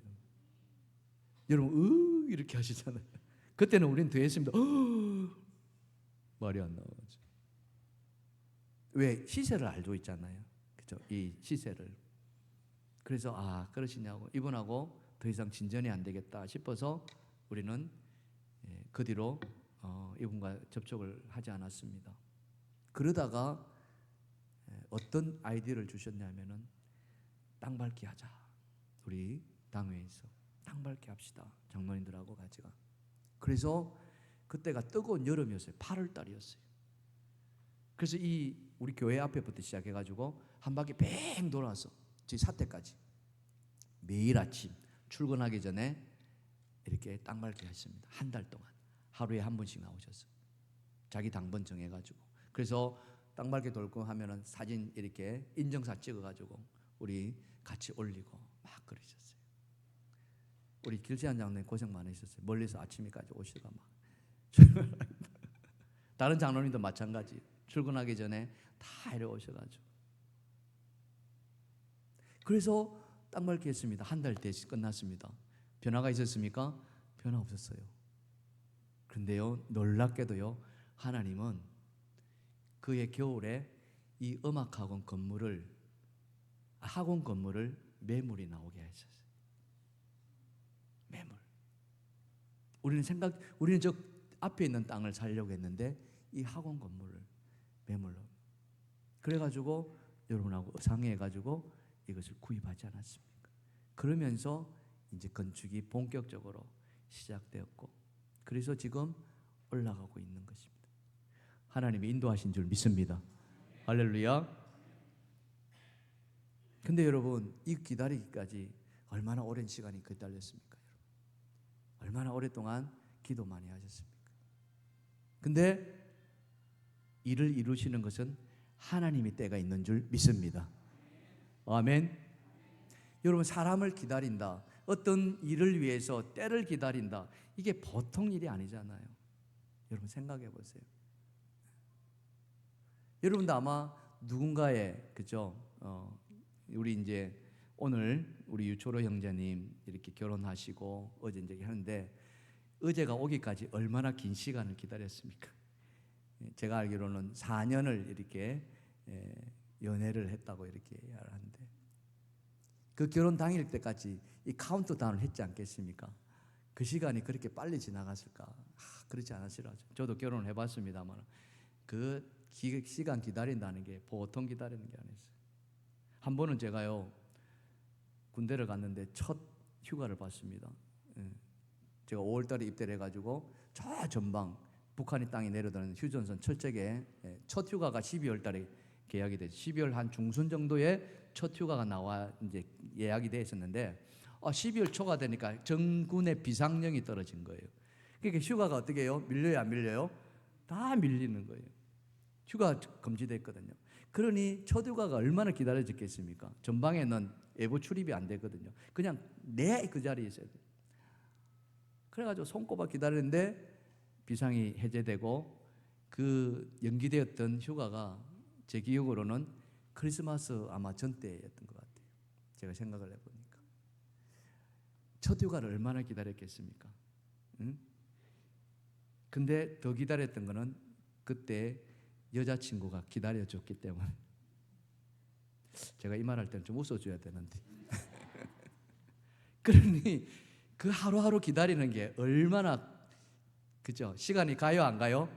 여러분 이렇게 하시잖아요. 그때는 우리는 더 했습니다. 말이 안 나오죠. 왜? 시세를 알고 있잖아요. 그죠? 이 시세를. 그래서 그러시냐고 이분하고 더 이상 진전이 안 되겠다 싶어서 우리는 그 뒤로 이분과 접촉을 하지 않았습니다. 그러다가 어떤 아이디어를 주셨냐면은 땅 밟기 하자. 우리 당회에서 땅 밟기 합시다. 장로님들하고 같이가. 그래서 그때가 뜨거운 여름이었어요. 8월 달이었어요. 그래서 이 우리 교회 앞에부터 시작해가지고 한 바퀴 뱅 돌아서 저희 사택까지 매일 아침 출근하기 전에 이렇게 땅 밟기 했습니다. 한 달 동안 하루에 한 번씩 나오셨어요. 자기 당번 정해가지고. 그래서 땅 밟기 돌고 하면은 사진 이렇게 인증사 찍어가지고 우리 같이 올리고 막 그러셨어요. 우리 길세한 장로님 고생 많으셨어요. 멀리서 아침에까지 오시다가 막 다른 장로님도 마찬가지. 출근하기 전에 다 이래 오셔가지고. 그래서 땅 밟기 했습니다. 한 달 대신 끝났습니다. 변화가 있었습니까? 변화 없었어요. 그런데요, 놀랍게도요, 하나님은 그의 겨울에 이 음악학원 건물을 학원 건물을 매물이 나오게 하셨어요. 매물. 우리는 저 앞에 있는 땅을 살려고 했는데 이 학원 건물을 매물로. 그래가지고 여러분하고 상의해가지고 이것을 구입하지 않았습니까? 그러면서 이제 건축이 본격적으로 시작되었고, 그래서 지금 올라가고 있는 것입니다. 하나님이 인도하신 줄 믿습니다. 할렐루야. 근데 여러분, 이 기다리기까지 얼마나 오랜 시간이 기다렸습니까? 얼마나 오랫동안 기도 많이 하셨습니까? 근데 일을 이루시는 것은 하나님이 때가 있는 줄 믿습니다. 아멘. 여러분, 사람을 기다린다, 어떤 일을 위해서 때를 기다린다, 이게 보통 일이 아니잖아요. 여러분 생각해 보세요. 여러분도 아마 누군가의, 그죠? 우리 이제 오늘 우리 유초로 형제님 이렇게 결혼하시고 어제 이제 하는데, 어제가 오기까지 얼마나 긴 시간을 기다렸습니까? 제가 알기로는 4년을 이렇게 연애를 했다고 이렇게 하는데, 그 결혼 당일 때까지 이 카운트다운을 했지 않겠습니까? 그 시간이 그렇게 빨리 지나갔을까? 그렇지 않았으라죠. 저도 결혼을 해봤습니다만 그 시간 기다린다는 게 보통 기다리는 게 아니었어요. 한 번은 제가요, 군대를 갔는데 첫 휴가를 받습니다. 제가 5월달에 입대를 해가지고 저 전방 북한이 땅에 내려드는 휴전선 철책에 첫 휴가가 12월달에 계약이 됐어요. 12월 한 중순 정도에 첫 휴가가 나와 이제 예약이 돼 있었는데 12월 초가 되니까 정군의 비상령이 떨어진 거예요. 그러니까 휴가가 어떻게 해요? 밀려요, 안 밀려요? 다 밀리는 거예요. 휴가 금지됐거든요. 그러니 첫 휴가가 얼마나 기다려졌겠습니까? 전방에는 외부 출입이 안 되거든요. 그냥 내 그 자리에 있어야 돼요. 그래가지고 손꼽아 기다리는데 비상이 해제되고, 그 연기되었던 휴가가 제 기억으로는 크리스마스 아마 전때였던 것 같아요. 제가 생각을 해보니까 첫 휴가를 얼마나 기다렸겠습니까? 응? 근데 더 기다렸던 거는 그때 여자친구가 기다려줬기 때문에. 제가 이 말할 때는 좀 웃어줘야 되는데 그러니 그 하루하루 기다리는 게 얼마나, 그죠? 시간이 가요, 안 가요?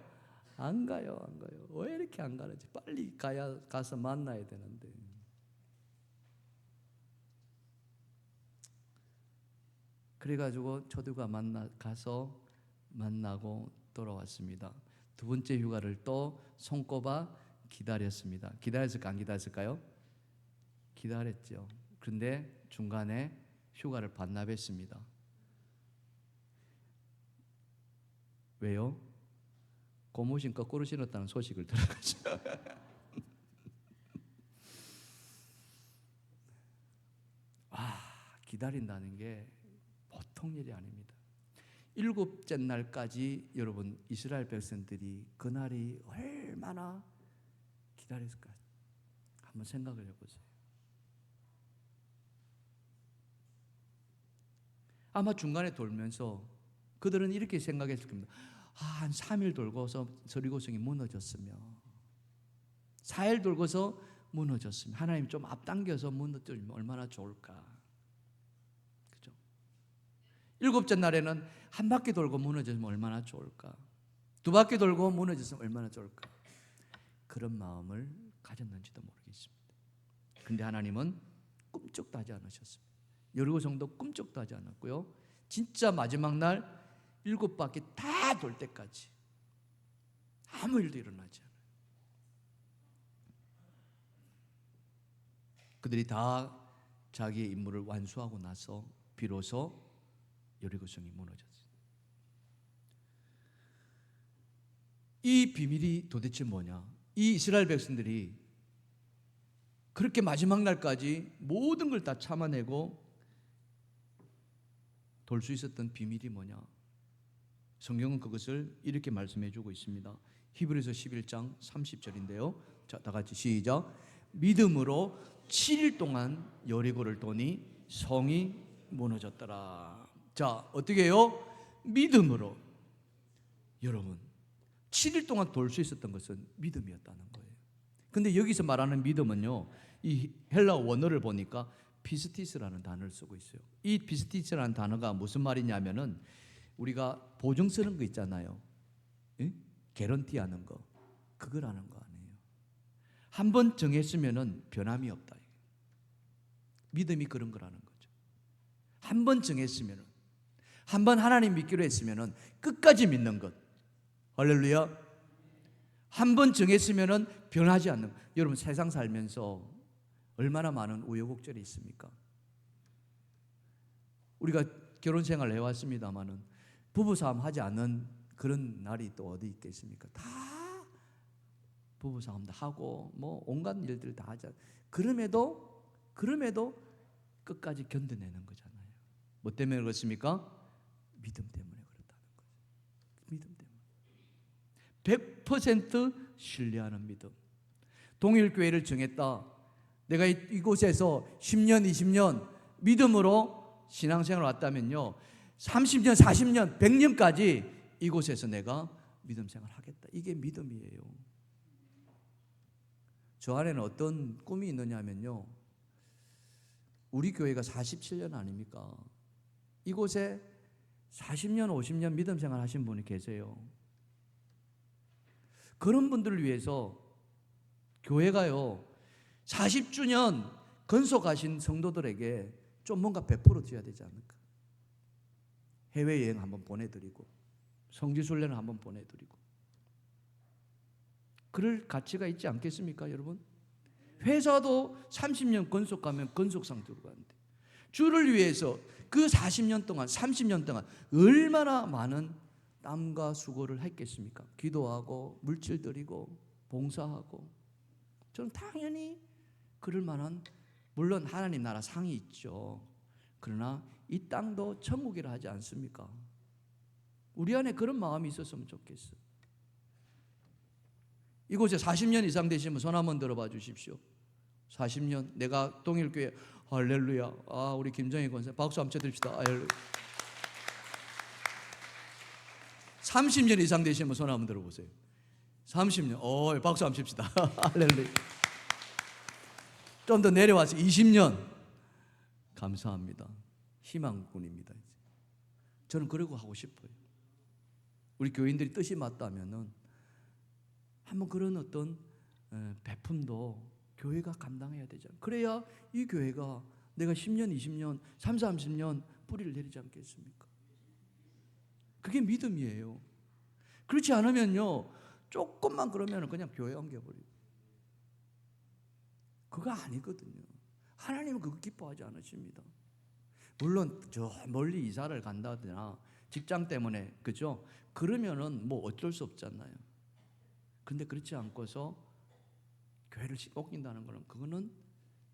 안 가요, 안 가요. 왜 이렇게 안 가는지. 빨리 가서 만나야 되는데. 그래가지고 첫 휴가 가서 만나고 돌아왔습니다. 두 번째 휴가를 또 손꼽아 기다렸습니다. 기다렸을까, 안 기다렸을까요? 기다렸죠. 그런데 중간에 휴가를 반납했습니다. 왜요? 고무신 거꾸로 신었다는 소식을 들어가지고. 기다린다는 게 보통 일이 아닙니다. 7째 날까지 여러분 이스라엘 백성들이 그날이 얼마나 기다렸을까 한번 생각을 해보세요. 아마 중간에 돌면서 그들은 이렇게 생각했을 겁니다. 한 3일 돌고서 서리고성이 무너졌으며, 4일 돌고서 무너졌으면, 하나님 좀 앞당겨서 무너뜨리면 얼마나 좋을까. 그죠? 7째 날에는 한 바퀴 돌고 무너졌으면 얼마나 좋을까. 2바퀴 돌고 무너졌으면 얼마나 좋을까. 그런 마음을 가졌는지도 모르겠습니다. 그런데 하나님은 꿈쩍도 하지 않으셨습니다. 여리고성도 꿈쩍도 하지 않았고요. 진짜 마지막 날 7바퀴 다 돌 때까지 아무 일도 일어나지 않아요. 그들이 다 자기의 임무를 완수하고 나서 비로소 여리고성이 무너졌어요. 이 비밀이 도대체 뭐냐? 이 이스라엘 백성들이 그렇게 마지막 날까지 모든 걸 다 참아내고 돌 수 있었던 비밀이 뭐냐? 성경은 그것을 이렇게 말씀해 주고 있습니다. 히브리서 11장 30절인데요. 자, 다 같이 시작. 믿음으로 7일 동안 여리고를 도니 성이 무너졌더라. 자, 어떻게 해요? 믿음으로. 여러분, 7일 동안 돌 수 있었던 것은 믿음이었다는 거예요. 근데 여기서 말하는 믿음은요, 이 헬라 원어를 보니까 피스티스라는 단어를 쓰고 있어요. 이 피스티스라는 단어가 무슨 말이냐면은 우리가 보증 쓰는 거 있잖아요. 예? 개런티 하는 거. 그걸 하는 거 아니에요. 한 번 정했으면은 변함이 없다. 믿음이 그런 거라는 거죠. 한 번 정했으면은, 한 번 하나님 믿기로 했으면은 끝까지 믿는 것. 할렐루야. 한 번 정했으면은 변하지 않는 것. 여러분, 세상 살면서 얼마나 많은 우여곡절이 있습니까? 우리가 결혼 생활을 해왔습니다마는 부부싸움 하지 않는 그런 날이 또 어디 있겠습니까? 다 부부싸움도 하고 뭐 온갖 일들 다 하자. 그럼에도 끝까지 견뎌내는 거잖아요. 뭐 때문에 그렇습니까? 믿음 때문에 그렇다는 거죠. 믿음 때문에. 100% 신뢰하는 믿음. 동일교회를 정했다. 내가 이곳에서 10년, 20년 믿음으로 신앙생활을 왔다면요, 30년, 40년, 100년까지 이곳에서 내가 믿음 생활을 하겠다. 이게 믿음이에요. 저 안에는 어떤 꿈이 있느냐면요, 우리 교회가 47년 아닙니까? 이곳에 40년, 50년 믿음 생활 하신 분이 계세요. 그런 분들을 위해서 교회가요, 40주년 건속하신 성도들에게 좀 뭔가 베풀어 줘야 되지 않을까? 해외여행 한번 보내드리고 성지순례는 한번 보내드리고 그럴 가치가 있지 않겠습니까, 여러분? 회사도 30년 건속하면 건속상 들어가는데 주를 위해서 그 40년 동안 30년 동안 얼마나 많은 땀과 수고를 했겠습니까? 기도하고 물질 드리고 봉사하고. 저는 당연히 그럴 만한, 물론 하나님 나라 상이 있죠. 그러나 이 땅도 천국이라 하지 않습니까? 우리 안에 그런 마음이 있었으면 좋겠어. 이곳에 40년 이상 되시면 손 한번 들어봐 주십시오. 40년 내가 동일교회. 할렐루야. 아, 우리 김정희 권사 박수 한번 쳐드립시다. 할렐루야. 30년 이상 되시면 손 한번 들어보세요. 30년. 박수 한번 칩시다. 할렐루야. 좀 더 내려와서 20년. 감사합니다. 희망군입니다. 저는 그러고 하고 싶어요. 우리 교인들이 뜻이 맞다면은 한번 그런 어떤 베품도 교회가 감당해야 되잖아요. 그래야 이 교회가 내가 10년, 20년, 30년 뿌리를 내리지 않겠습니까? 그게 믿음이에요. 그렇지 않으면요, 조금만 그러면 그냥 교회 옮겨버리고. 그거 아니거든요. 하나님은 그거 기뻐하지 않으십니다. 물론 저 멀리 이사를 간다거나 직장 때문에, 그죠? 그러면은 뭐 어쩔 수 없잖아요. 근데 그렇지 않고서 교회를 옮긴다는 거는, 그거는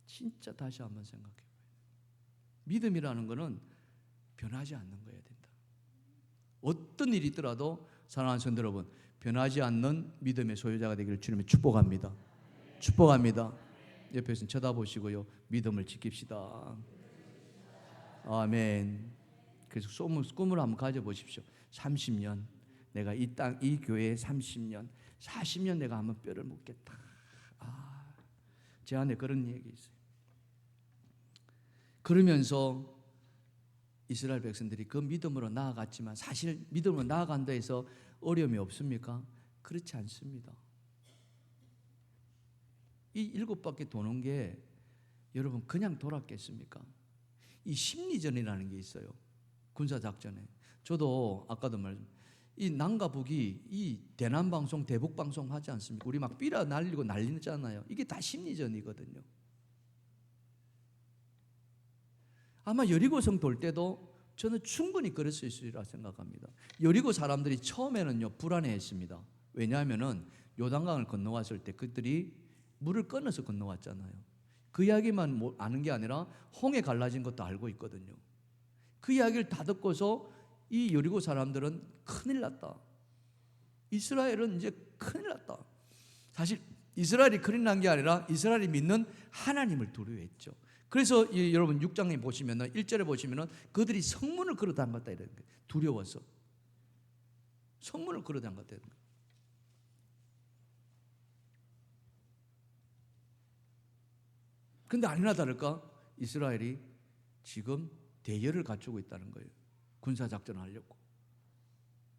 진짜 다시 한번 생각해 봐요. 믿음이라는 거는 변하지 않는 거여야 된다. 어떤 일이 있더라도 사랑하는 성도 여러분, 변하지 않는 믿음의 소유자가 되기를 주님의 축복합니다. 축복합니다. 옆에서 쳐다보시고요, 믿음을 지킵시다. 아멘. 그래서 꿈을 한번 가져보십시오. 30년 내가 이 땅, 이 교회에 30년, 40년 내가 한번 뼈를 묻겠다. 제 안에 그런 얘기 있어요. 그러면서 이스라엘 백성들이 그 믿음으로 나아갔지만, 사실 믿음으로 나아간다 해서 어려움이 없습니까? 그렇지 않습니다. 이 7바퀴 도는 게 여러분 그냥 돌았겠습니까? 이 심리전이라는 게 있어요. 군사작전에. 저도 아까도 이 남과 북이 이 대남방송, 대북방송 하지 않습니까? 우리 막 삐라 날리고 난리잖아요. 이게 다 심리전이거든요. 아마 여리고성 돌 때도 저는 충분히 그랬을 수 있으리라 생각합니다. 여리고 사람들이 처음에는요 불안해했습니다. 왜냐하면은 요단강을 건너왔을 때 그들이 물을 건너서 건너왔잖아요. 그 이야기만 아는 게 아니라 홍해 갈라진 것도 알고 있거든요. 그 이야기를 다 듣고서 이 여리고 사람들은 큰일 났다. 이스라엘은 이제 큰일 났다. 사실 이스라엘이 큰일 난 게 아니라 이스라엘이 믿는 하나님을 두려워했죠. 그래서 여러분 6장에 보시면 1절에 보시면 그들이 성문을 걸어 담갔다 이런 거예요. 두려워서 성문을 걸어 담갔다 이런 거예요. 근데 아니나 다를까 이스라엘이 지금 대열을 갖추고 있다는 거예요. 군사작전을 하려고.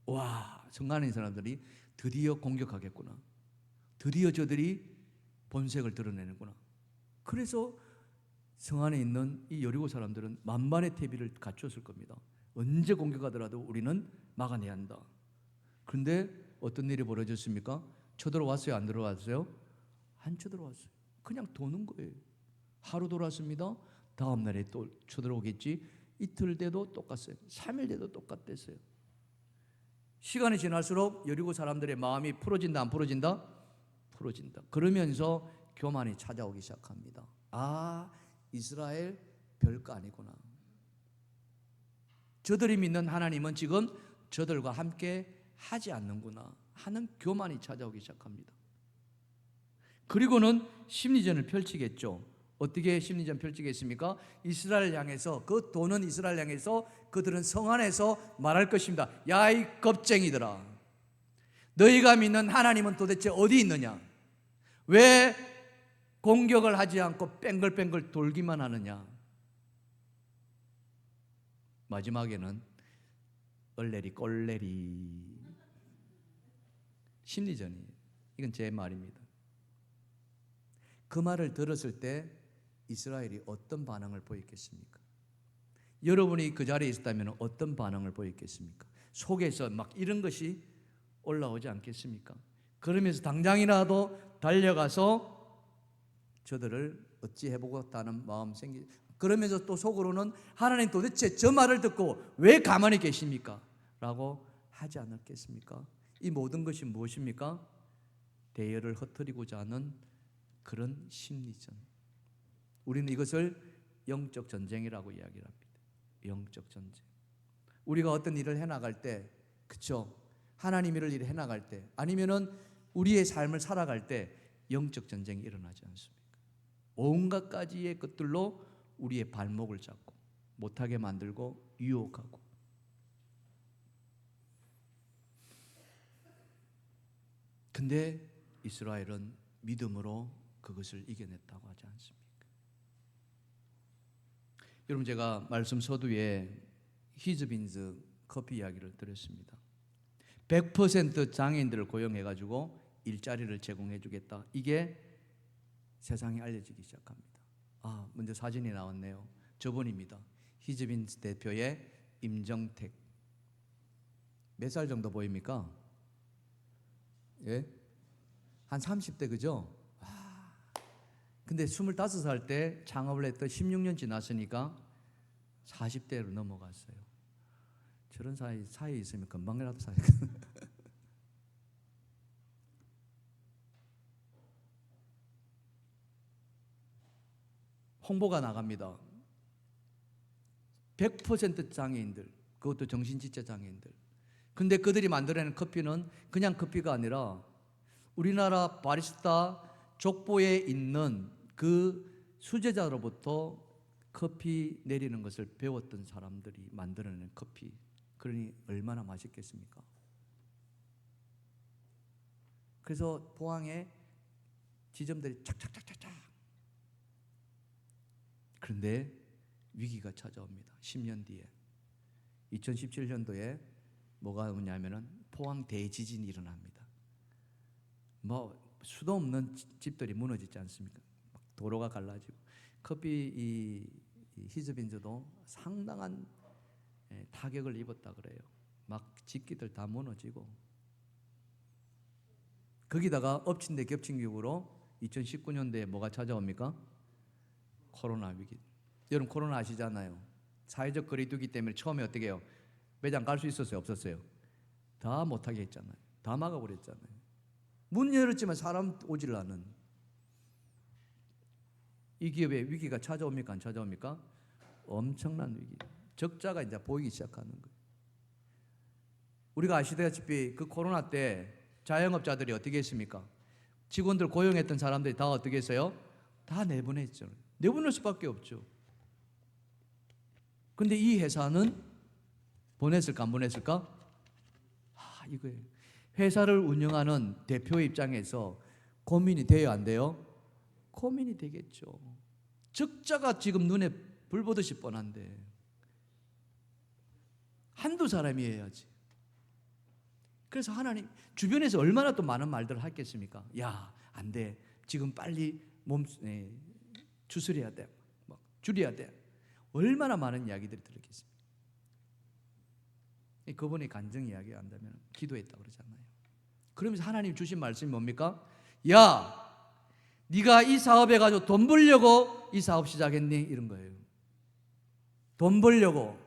와, 성 안에 있는 사람들이 드디어 공격하겠구나. 드디어 저들이 본색을 드러내는구나. 그래서 성 안에 있는 이 여리고 사람들은 만반의 태비를 갖추었을 겁니다. 언제 공격하더라도 우리는 막아내야 한다. 그런데 어떤 일이 벌어졌습니까? 쳐들어왔어요? 안 들어왔어요? 안 쳐들어왔어요. 그냥 도는 거예요. 하루 돌았습니다. 다음 날에 또 쳐들어오겠지. 이틀 돼도 똑같어요. 3일 돼도 똑같았어요. 시간이 지날수록 여리고 사람들의 마음이 풀어진다 안 풀어진다? 풀어진다. 그러면서 교만이 찾아오기 시작합니다. 아, 이스라엘 별거 아니구나. 저들이 믿는 하나님은 지금 저들과 함께 하지 않는구나 하는 교만이 찾아오기 시작합니다. 그리고는 심리전을 펼치겠죠. 어떻게 심리전 펼치겠습니까? 이스라엘 향해서, 그 도는 이스라엘 향해서 그들은 성 안에서 말할 것입니다. 야, 이 겁쟁이들아, 너희가 믿는 하나님은 도대체 어디 있느냐? 왜 공격을 하지 않고 뺑글뺑글 돌기만 하느냐? 마지막에는 얼레리 꼴레리 심리전이에요. 이건 제 말입니다. 그 말을 들었을 때 이스라엘이 어떤 반응을 보였겠습니까? 여러분이 그 자리에 있었다면 어떤 반응을 보였겠습니까? 속에서 막 이런 것이 올라오지 않겠습니까? 그러면서 당장이라도 달려가서 저들을 어찌 해보겠다는 마음 생기. 그러면서 또 속으로는 하나님 도대체 저 말을 듣고 왜 가만히 계십니까? 라고 하지 않았겠습니까? 이 모든 것이 무엇입니까? 대열을 흩뜨리고자 하는 그런 심리전. 우리는 이것을 영적 전쟁이라고 이야기를 합니다. 영적 전쟁. 우리가 어떤 일을 해나갈 때, 그쵸? 하나님 일을 해나갈 때, 아니면은 우리의 삶을 살아갈 때 영적 전쟁이 일어나지 않습니까? 온갖 가지의 것들로 우리의 발목을 잡고 못하게 만들고 유혹하고. 근데 이스라엘은 믿음으로 그것을 이겨냈다고 하지 않습니까? 여러분, 제가 말씀 서두에 히즈빈즈 커피 이야기를 드렸습니다. 100% 장애인들을 고용해가지고 일자리를 제공해 주겠다. 이게 세상에 알려지기 시작합니다. 아, 먼저 사진이 나왔네요. 저분입니다. 히즈빈즈 대표의 임정택. 몇 살 정도 보입니까? 예? 한 30대, 그죠? 근데 25살 때 창업을 했던 16년 지났으니까 40대로 넘어갔어요. 저런 사이에 있으면 금방이라도 살거든. 홍보가 나갑니다. 100% 장애인들, 그것도 정신지체 장애인들. 근데 그들이 만들어내는 커피는 그냥 커피가 아니라 우리나라 바리스타 족보에 있는 그 수제자로부터 커피 내리는 것을 배웠던 사람들이 만들어내는 커피. 그러니 얼마나 맛있겠습니까? 그래서 포항에 지점들이 착착착착착. 그런데 위기가 찾아옵니다. 10년 뒤에. 2017년도에 뭐가 오냐면은 포항 대지진이 일어납니다. 뭐 수도 없는 집들이 무너지지 않습니까? 도로가 갈라지고. 커피 이 히즈빈즈도 상당한 타격을 입었다 그래요. 막 집기들 다 무너지고. 거기다가 엎친 데 겹친 격으로 2019년도에 뭐가 찾아옵니까? 코로나 위기. 여러분 코로나 아시잖아요. 사회적 거리두기 때문에 처음에 어떻게 해요? 매장 갈 수 있었어요? 없었어요? 다 못하게 했잖아요. 다 막아버렸잖아요. 문 열었지만 사람 오질 않은 이 기업의 위기가 찾아옵니까? 안 찾아옵니까? 엄청난 위기. 적자가 이제 보이기 시작하는 거예요. 우리가 아시다시피 그 코로나 때 자영업자들이 어떻게 했습니까? 직원들 고용했던 사람들이 다 어떻게 했어요? 다 내보냈죠. 내보낼 수밖에 없죠. 근데 이 회사는 보냈을까 안 보냈을까? 이거예요. 회사를 운영하는 대표의 입장에서 고민이 돼요, 안 돼요? 고민이 되겠죠. 적자가 지금 눈에 불 보듯이 뻔한데 한두 사람이 해야지. 그래서 하나님 주변에서 얼마나 또 많은 말들을 하겠습니까? 야, 안 돼. 지금 빨리 추스려야 돼. 막 줄여야 돼. 얼마나 많은 이야기들이 들었겠습니까? 그분이 간증 이야기 한다면 기도했다고 그러잖아요. 그러면서 하나님 주신 말씀이 뭡니까? 야, 네가 이 사업해 가지고 돈 벌려고 이 사업 시작했니? 이런 거예요. 돈 벌려고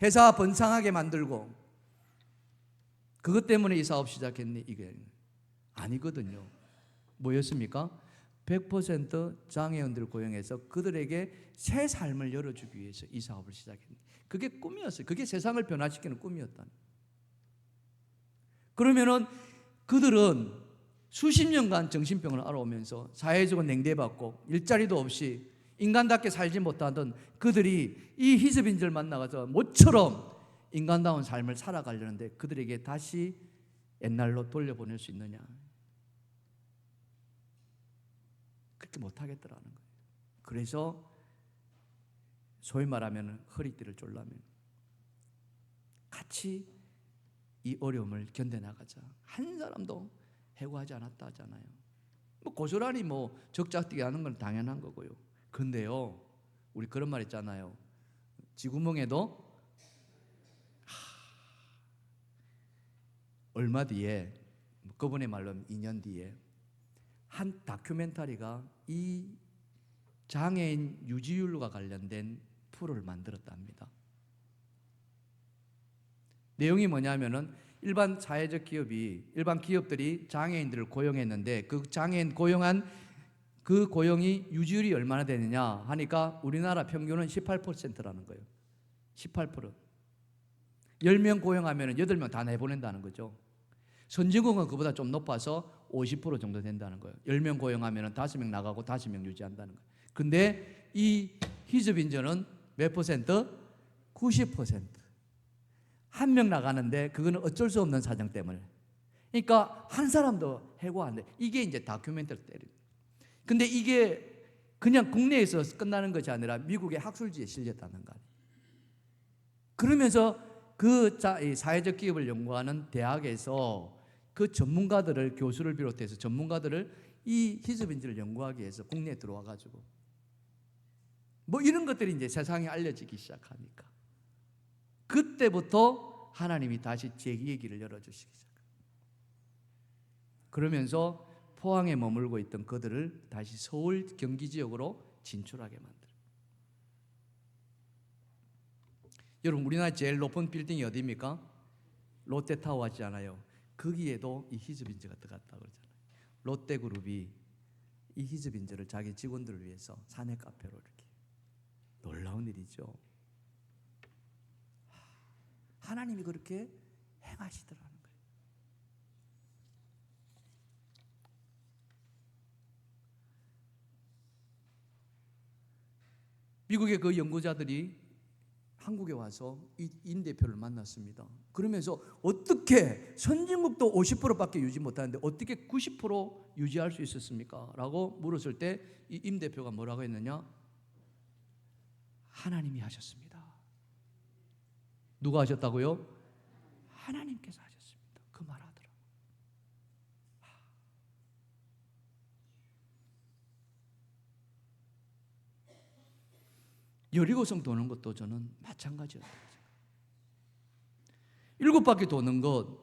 회사 번창하게 만들고 그것 때문에 이 사업 시작했니? 이게 아니거든요. 뭐였습니까? 100% 장애인들 고용해서 그들에게 새 삶을 열어주기 위해서 이 사업을 시작했니? 그게 꿈이었어요. 그게 세상을 변화시키는 꿈이었다. 그러면은 그들은 수십 년간 정신병을 앓아오면서 사회적으로 냉대받고 일자리도 없이 인간답게 살지 못하던 그들이 이 희습인들을 만나서 모처럼 인간다운 삶을 살아가려는데 그들에게 다시 옛날로 돌려보낼 수 있느냐? 그렇게 못하겠더라는 거예요. 그래서 소위 말하면 허리띠를 졸라면 같이 이 어려움을 견뎌나가자. 한 사람도 해고하지 않았다 하잖아요. 뭐 고스란히 뭐 적자뛰기 하는 건 당연한 거고요. 근데요, 우리 그런 말 있잖아요. 쥐구멍에도 얼마 뒤에, 그분의 말로 2년 뒤에 한 다큐멘터리가 이 장애인 유지율과 관련된 프로를 만들었답니다. 내용이 뭐냐면은 일반 사회적 기업이, 일반 기업들이 장애인들을 고용했는데 그 장애인 고용한 그 고용이 유지율이 얼마나 되느냐 하니까 우리나라 평균은 18%라는 거예요. 18%. 10명 고용하면 8명 다 내보낸다는 거죠. 선진국은 그보다 좀 높아서 50% 정도 된다는 거예요. 10명 고용하면 5명 나가고 5명 유지한다는 거예요. 근데 이 희습인전은 몇 퍼센트? 90%. 한 명 나가는데 그거는 어쩔 수 없는 사정 때문에. 그러니까 한 사람도 해고 안 돼. 이게 이제 다큐멘터리 때립니다. 근데 이게 그냥 국내에서 끝나는 것이 아니라 미국의 학술지에 실렸다는 거 아니에요. 그러면서 그 사회적 기업을 연구하는 대학에서 그 전문가들을, 교수를 비롯해서 전문가들을 이 희습인지를 연구하기 위해서 국내에 들어와 가지고 뭐 이런 것들이 이제 세상에 알려지기 시작하니까 그때부터 하나님이 다시 재기의 길을 열어주시기 시작합니다. 그러면서 포항에 머물고 있던 그들을 다시 서울 경기 지역으로 진출하게 만들어요. 여러분, 우리나라 제일 높은 빌딩이 어디입니까? 롯데타워 하잖아요. 거기에도 이 희습인지가 들어갔다고 그러잖아요. 롯데그룹이 이 희습인지를 자기 직원들을 위해서 사내 카페로 이렇게. 놀라운 일이죠. 하나님이 그렇게 행하시더라는 거예요. 미국의 그 연구자들이 한국에 와서 임 대표를 만났습니다. 그러면서 어떻게 선진국도 50%밖에 유지 못하는데 어떻게 90% 유지할 수 있었습니까? 라고 물었을 때 이 임 대표가 뭐라고 했느냐? 하나님이 하셨습니다. 누가 하셨다고요? 하나님께서 하셨습니다. 그 말 하더라고요. 여리고성 도는 것도 저는 마찬가지였다고 생각해요. 7바퀴 도는 것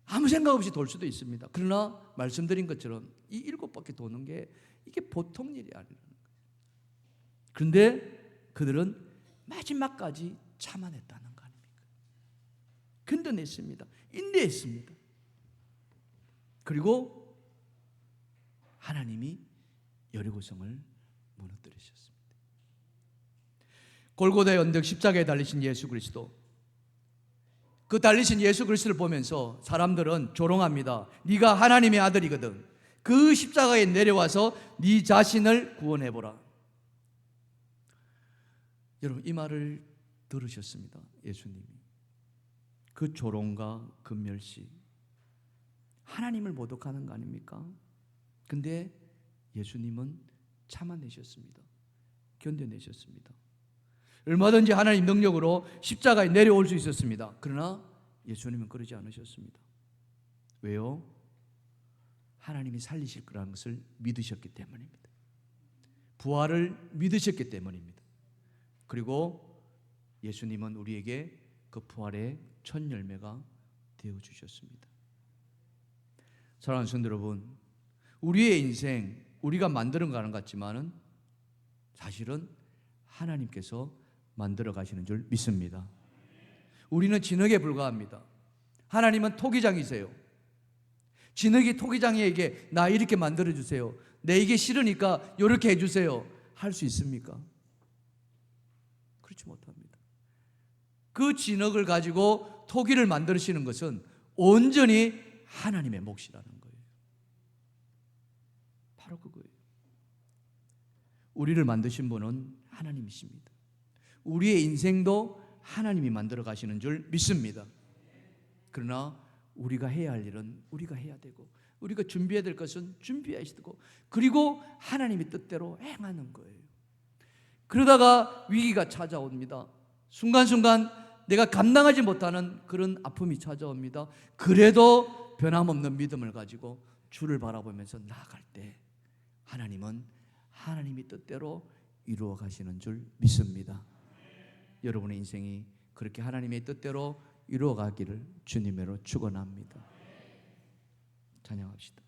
아무 생각 없이 돌 수도 있습니다. 그러나 말씀드린 것처럼 이 7바퀴 도는 게 이게 보통 일이 아니라는 거예요. 그런데 그들은 마지막까지 참아냈다는 거 아닙니까? 견뎌냈습니다. 인내했습니다. 그리고 하나님이 여리고성을 무너뜨리셨습니다. 골고다의 언덕 십자가에 달리신 예수 그리스도, 그 달리신 예수 그리스도를 보면서 사람들은 조롱합니다. 네가 하나님의 아들이거든. 그 십자가에 내려와서 네 자신을 구원해보라. 여러분, 이 말을 들으셨습니다. 예수님이 그 조롱과 그 멸시, 하나님을 모독하는 거 아닙니까? 근데 예수님은 참아내셨습니다. 견뎌내셨습니다. 얼마든지 하나님 능력으로 십자가에 내려올 수 있었습니다. 그러나 예수님은 그러지 않으셨습니다. 왜요? 하나님이 살리실 거라는 것을 믿으셨기 때문입니다. 부활을 믿으셨기 때문입니다. 그리고 예수님은 우리에게 그 부활의 첫 열매가 되어주셨습니다. 사랑하는 성도 여러분, 우리의 인생 우리가 만드는 거는 같지만은 사실은 하나님께서 만들어 가시는 줄 믿습니다. 우리는 진흙에 불과합니다. 하나님은 토기장이세요. 진흙이 토기장이에게 나 이렇게 만들어 주세요, 내 이게 싫으니까 이렇게 해주세요 할 수 있습니까? 그렇지 못합니다. 그 진흙을 가지고 토기를 만드시는 것은 온전히 하나님의 몫이라는 거예요. 바로 그거예요. 우리를 만드신 분은 하나님이십니다. 우리의 인생도 하나님이 만들어 가시는 줄 믿습니다. 그러나 우리가 해야 할 일은 우리가 해야 되고, 우리가 준비해야 될 것은 준비해야 되고, 그리고 하나님의 뜻대로 행하는 거예요. 그러다가 위기가 찾아옵니다. 순간순간 내가 감당하지 못하는 그런 아픔이 찾아옵니다. 그래도 변함없는 믿음을 가지고 주를 바라보면서 나아갈 때 하나님은 하나님의 뜻대로 이루어 가시는 줄 믿습니다. 여러분의 인생이 그렇게 하나님의 뜻대로 이루어 가기를 주님으로 축원합니다. 찬양합시다.